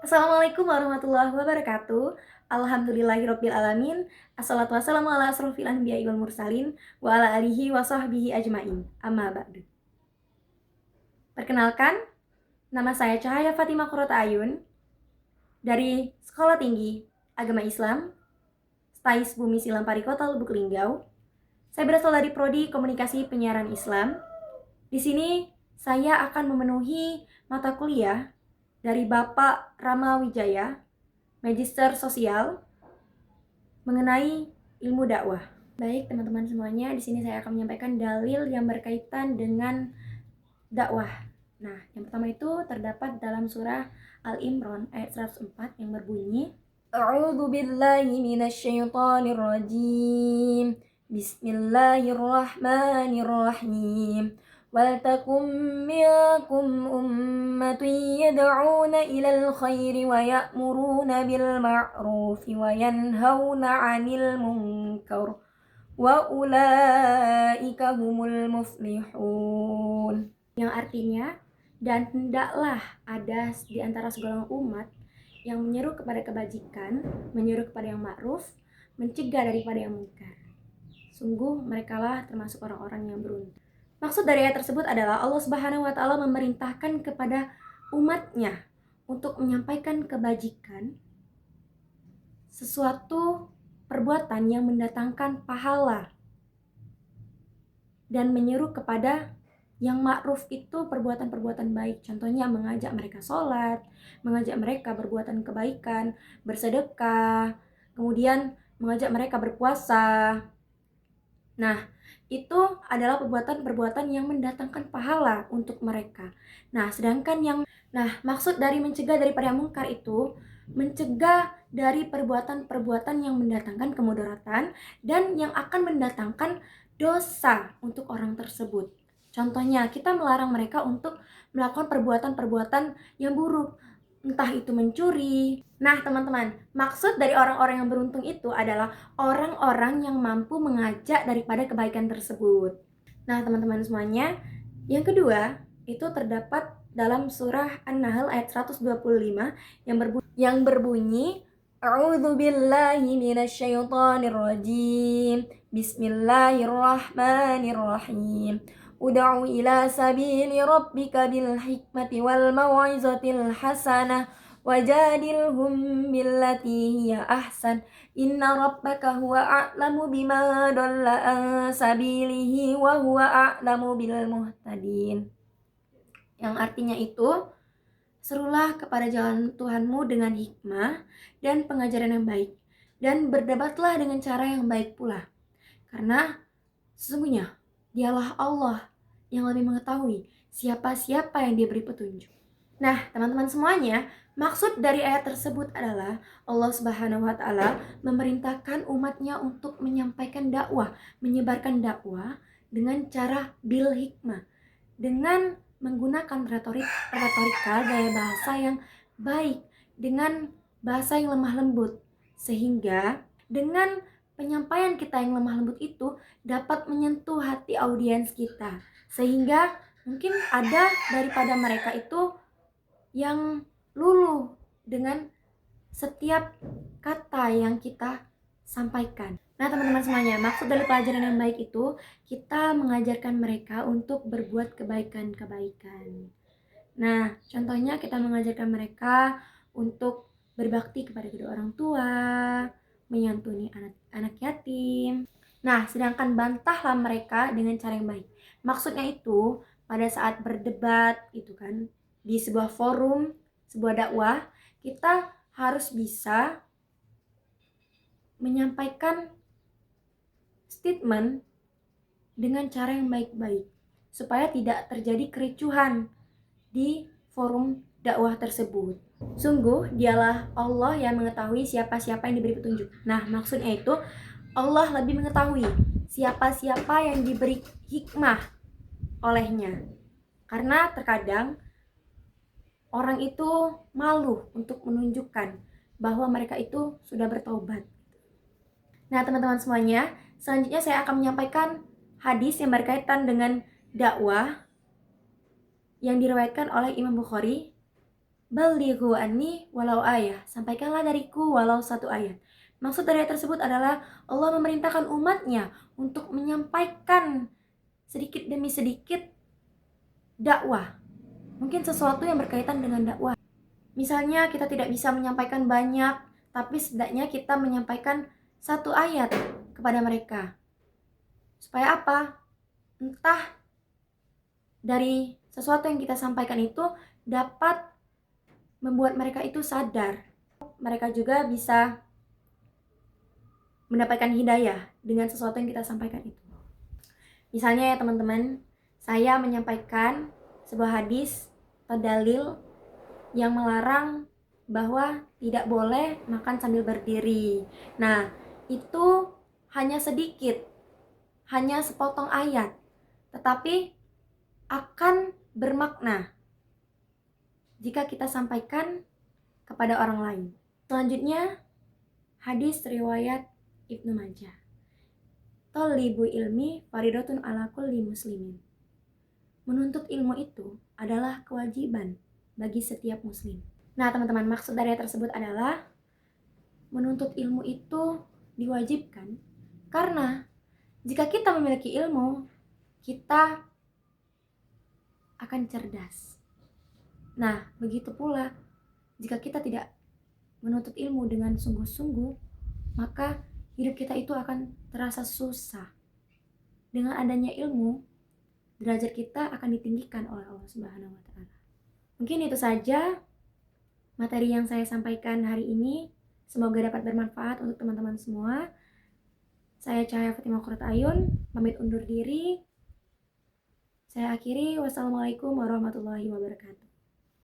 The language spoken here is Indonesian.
Assalamualaikum warahmatullahi wabarakatuh. Alhamdulillahirabbil alamin. Assalatu wassalamu ala asrofil anbiya'i wal mursalin wa ala alihi wa sahbihi ajmain. Amma ba'du. Perkenalkan, nama saya Cahaya Fatimah Qurrata Ayun dari Sekolah Tinggi Agama Islam STAIS Bumi Silam Parikota Lubuk Linggau. Saya berasal dari Prodi Komunikasi Penyiaran Islam. Di sini saya akan memenuhi mata kuliah dari Bapak Rama Wijaya, Magister Sosial, mengenai ilmu dakwah. Baik teman-teman semuanya, di sini saya akan menyampaikan dalil yang berkaitan dengan dakwah. Nah, yang pertama itu terdapat dalam surah Al-Imran ayat 104 yang berbunyi, A'udzu billahi minasyaitonir rajim. Bismillahirrahmanirrahim. Waltakum minkum ummatun yad'una ilal khairi wa ya'muruna bil ma'rufi wa yanhauna 'anil munkar wa ulaika humul muflihun. Yang artinya, dan hendaklah ada di antara segala umat yang menyeru kepada kebajikan, menyeru kepada yang ma'ruf, mencegah daripada yang munkar. Sungguh merekalah termasuk orang-orang yang beruntung. Maksud dari ayat tersebut adalah Allah Subhanahu wa taala memerintahkan kepada umatnya untuk menyampaikan kebajikan, sesuatu perbuatan yang mendatangkan pahala, dan menyeru kepada yang ma'ruf itu perbuatan-perbuatan baik. Contohnya mengajak mereka sholat, mengajak mereka berbuatan kebaikan, bersedekah, kemudian mengajak mereka berpuasa. Nah, itu adalah perbuatan-perbuatan yang mendatangkan pahala untuk mereka. Maksud dari mencegah daripada munkar itu mencegah dari perbuatan-perbuatan yang mendatangkan kemudaratan dan yang akan mendatangkan dosa untuk orang tersebut. Contohnya, kita melarang mereka untuk melakukan perbuatan-perbuatan yang buruk, entah itu mencuri. Nah, teman-teman, maksud dari orang-orang yang beruntung itu adalah orang-orang yang mampu mengajak daripada kebaikan tersebut. Nah, teman-teman semuanya, yang kedua itu terdapat dalam surah An-Nahl ayat 125 yang berbunyi A'udzu billahi minasyaitonir rajim. Bismillahirrahmanirrahim. Ud'u ila sabili rabbika bil hikmati wal mau'izatil hasanah wajadilhum billati hiya ahsan. Inna rabbaka huwa a'lamu bima dhalla an sabilihi wa huwa a'lamu bil muhtadin. Yang artinya itu, serulah kepada jalan Tuhanmu dengan hikmah dan pengajaran yang baik, dan berdebatlah dengan cara yang baik pula. Karena sesungguhnya dialah Allah yang lebih mengetahui siapa-siapa yang diberi petunjuk. Nah, teman-teman semuanya, maksud dari ayat tersebut adalah Allah Subhanahu wa taala memerintahkan umatnya untuk menyampaikan dakwah, menyebarkan dakwah dengan cara bil hikmah, dengan menggunakan retorika gaya bahasa yang baik, dengan bahasa yang lemah lembut, sehingga dengan penyampaian kita yang lemah lembut itu dapat menyentuh hati audiens kita, sehingga mungkin ada daripada mereka itu yang luluh dengan setiap kata yang kita sampaikan. Nah, teman-teman semuanya, maksud dari pelajaran yang baik itu kita mengajarkan mereka untuk berbuat kebaikan-kebaikan. Nah, contohnya kita mengajarkan mereka untuk berbakti kepada kedua orang tua, menyantuni anak yatim. Nah, sedangkan bantahlah mereka dengan cara yang baik. Maksudnya itu pada saat berdebat gitu kan, di sebuah forum, sebuah dakwah, kita harus bisa menyampaikan statement dengan cara yang baik-baik supaya tidak terjadi kericuhan di forum dakwah tersebut. Sungguh dialah Allah yang mengetahui siapa-siapa yang diberi petunjuk. Nah, maksudnya itu Allah lebih mengetahui siapa-siapa yang diberi hikmah olehnya. Karena terkadang orang itu malu untuk menunjukkan bahwa mereka itu sudah bertobat. Nah, teman-teman semuanya, selanjutnya saya akan menyampaikan hadis yang berkaitan dengan dakwah yang diriwayatkan oleh Imam Bukhari Balighu anni walau ayah, sampaikanlah dariku walau satu ayat. Maksud dari ayat tersebut adalah Allah memerintahkan umatnya untuk menyampaikan sedikit demi sedikit dakwah. Mungkin sesuatu yang berkaitan dengan dakwah. Misalnya kita tidak bisa menyampaikan banyak, tapi setidaknya kita menyampaikan satu ayat kepada mereka. Supaya apa? Entah dari sesuatu yang kita sampaikan itu dapat membuat mereka itu sadar. Mereka juga bisa mendapatkan hidayah dengan sesuatu yang kita sampaikan itu. Misalnya ya teman-teman, saya menyampaikan sebuah hadis atau dalil yang melarang bahwa tidak boleh makan sambil berdiri. Nah, itu hanya sedikit, hanya sepotong ayat, tetapi akan bermakna jika kita sampaikan kepada orang lain. Selanjutnya, hadis riwayat Ibnu Majah. Thalibu ilmi faridatun ala kulli muslimin. Menuntut ilmu itu adalah kewajiban bagi setiap muslim. Nah, teman-teman, maksud dari ayat tersebut adalah menuntut ilmu itu diwajibkan karena jika kita memiliki ilmu, kita akan cerdas. Nah, begitu pula jika kita tidak menuntut ilmu dengan sungguh-sungguh, maka hidup kita itu akan terasa susah. Dengan adanya ilmu, derajat kita akan ditinggikan oleh Allah Subhanahu wa taala. Mungkin itu saja materi yang saya sampaikan hari ini. Semoga dapat bermanfaat untuk teman-teman semua. Saya Cahaya Fatimah Qurrat Ayun, pamit undur diri. Saya akhiri. Wassalamualaikum warahmatullahi wabarakatuh.